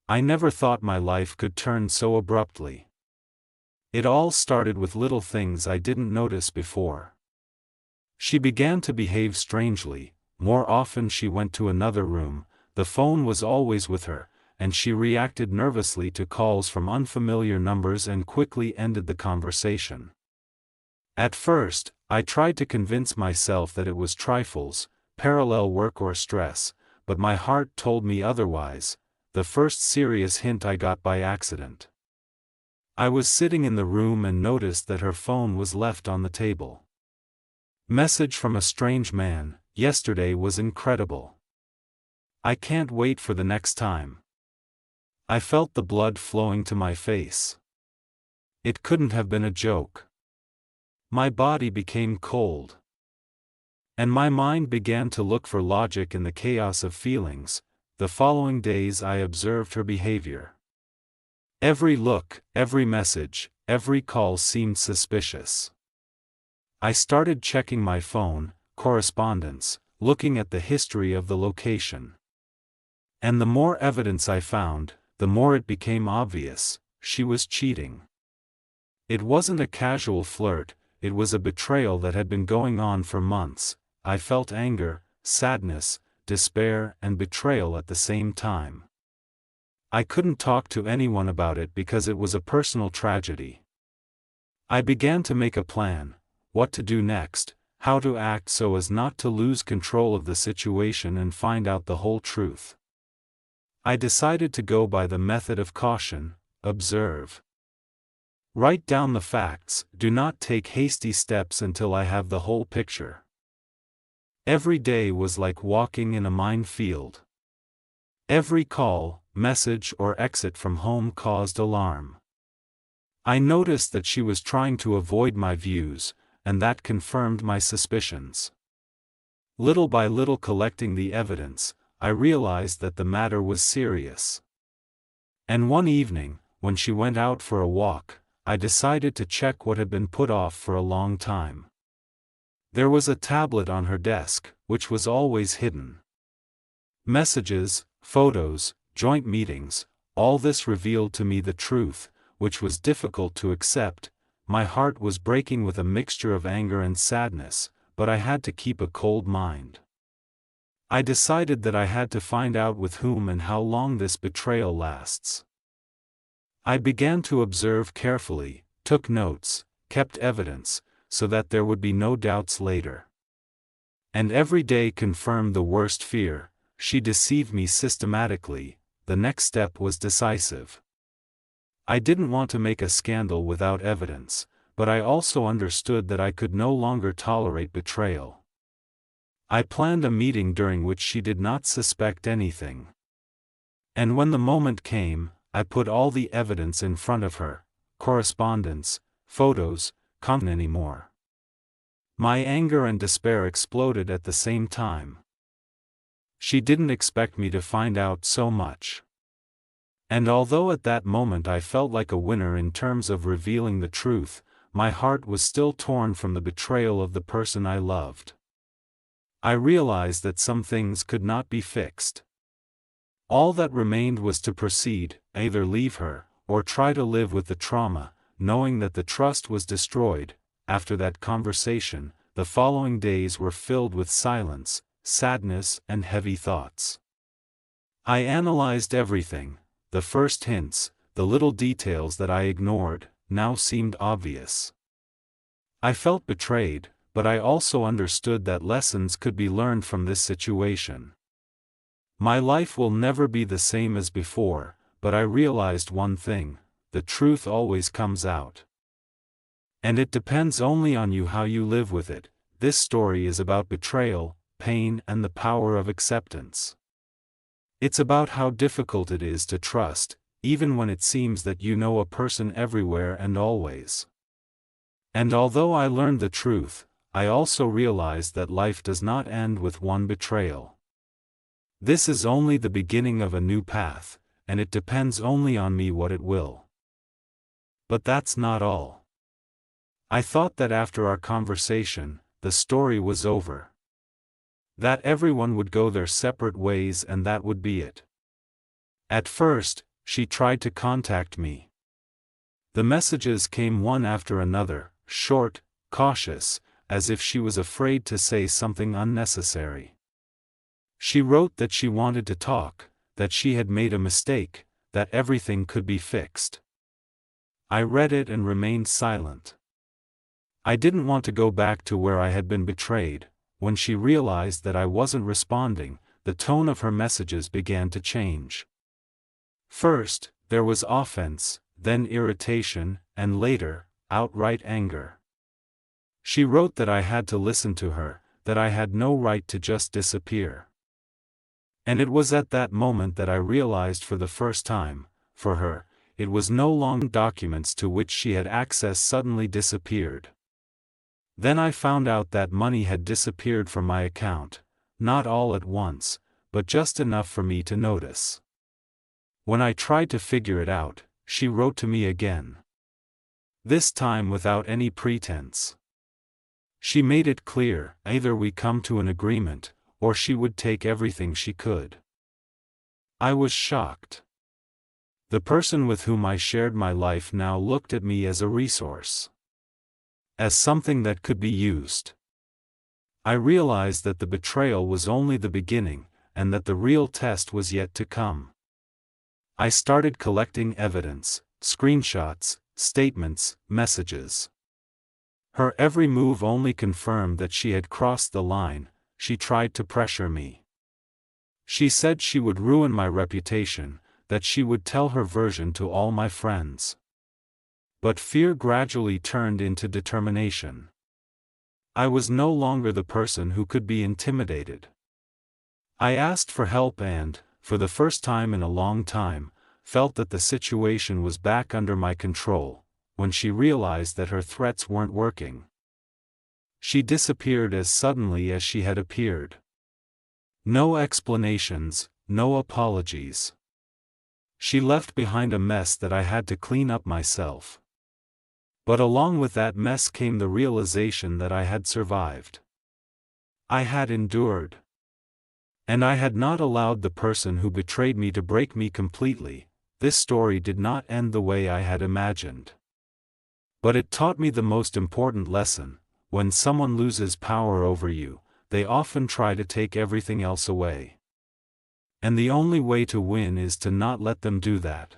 I never thought my life could turn so abruptly. It all started with little things I didn't notice before. She began to behave strangely. More often she went to another room, the phone was always with her, and she reacted nervously to calls from unfamiliar numbers and quickly ended the conversation. At first, I tried to convince myself that it was trifles, parallel work or stress, but my heart told me otherwise, the first serious hint I got by accident. I was sitting in the room and noticed that her phone was left on the table. Message from a strange man, yesterday was incredible. I can't wait for the next time. I felt the blood flowing to my face. It couldn't have been a joke. My body became cold. And my mind began to look for logic in the chaos of feelings. The following days I observed her behavior. Every look, every message, every call seemed suspicious. I started checking my phone, correspondence, looking at the history of the location. And the more evidence I found, the more it became obvious, she was cheating. It wasn't a casual flirt, it was a betrayal that had been going on for months. I felt anger, sadness, despair, and betrayal at the same time. I couldn't talk to anyone about it because it was a personal tragedy. I began to make a plan, what to do next, how to act so as not to lose control of the situation and find out the whole truth. I decided to go by the method of caution, observe. Write down the facts, do not take hasty steps until I have the whole picture. Every day was like walking in a minefield. Every call, message or exit from home caused alarm. I noticed that she was trying to avoid my views, and that confirmed my suspicions. Little by little collecting the evidence, I realized that the matter was serious. And one evening, when she went out for a walk, I decided to check what had been put off for a long time. There was a tablet on her desk, which was always hidden. Messages, photos, joint meetings, all this revealed to me the truth, which was difficult to accept. My heart was breaking with a mixture of anger and sadness, but I had to keep a cold mind. I decided that I had to find out with whom and how long this betrayal lasts. I began to observe carefully, took notes, kept evidence, so that there would be no doubts later. And every day confirmed the worst fear: she deceived me systematically. The next step was decisive. I didn't want to make a scandal without evidence, but I also understood that I could no longer tolerate betrayal. I planned a meeting during which she did not suspect anything. And when the moment came, I put all the evidence in front of her: correspondence, photos, anymore. My anger and despair exploded at the same time. She didn't expect me to find out so much. And although at that moment I felt like a winner in terms of revealing the truth, my heart was still torn from the betrayal of the person I loved. I realized that some things could not be fixed. All that remained was to proceed, either leave her, or try to live with the trauma, knowing that the trust was destroyed. After that conversation, the following days were filled with silence, sadness, and heavy thoughts. I analyzed everything. The first hints, the little details that I ignored, now seemed obvious. I felt betrayed, but I also understood that lessons could be learned from this situation. My life will never be the same as before, but I realized one thing: the truth always comes out. And it depends only on you how you live with it. This story is about betrayal, pain, and the power of acceptance. It's about how difficult it is to trust, even when it seems that you know a person everywhere and always. And although I learned the truth, I also realized that life does not end with one betrayal. This is only the beginning of a new path, and it depends only on me what it will. But that's not all. I thought that after our conversation, the story was over. That everyone would go their separate ways and that would be it. At first, she tried to contact me. The messages came one after another, short, cautious, as if she was afraid to say something unnecessary. She wrote that she wanted to talk, that she had made a mistake, that everything could be fixed. I read it and remained silent. I didn't want to go back to where I had been betrayed. When she realized that I wasn't responding, the tone of her messages began to change. First, there was offense, then irritation, and later, outright anger. She wrote that I had to listen to her, that I had no right to just disappear. And it was at that moment that I realized for the first time, for her, it was no longer documents to which she had access suddenly disappeared. Then I found out that money had disappeared from my account, not all at once, but just enough for me to notice. When I tried to figure it out, she wrote to me again. This time without any pretense. She made it clear, either we come to an agreement, or she would take everything she could. I was shocked. The person with whom I shared my life now looked at me as a resource. As something that could be used. I realized that the betrayal was only the beginning, and that the real test was yet to come. I started collecting evidence, screenshots, statements, messages. Her every move only confirmed that she had crossed the line. She tried to pressure me. She said she would ruin my reputation, that she would tell her version to all my friends. But fear gradually turned into determination. I was no longer the person who could be intimidated. I asked for help and, for the first time in a long time, felt that the situation was back under my control, when she realized that her threats weren't working. She disappeared as suddenly as she had appeared. No explanations, no apologies. She left behind a mess that I had to clean up myself. But along with that mess came the realization that I had survived. I had endured. And I had not allowed the person who betrayed me to break me completely. This story did not end the way I had imagined. But it taught me the most important lesson: when someone loses power over you, they often try to take everything else away. And the only way to win is to not let them do that.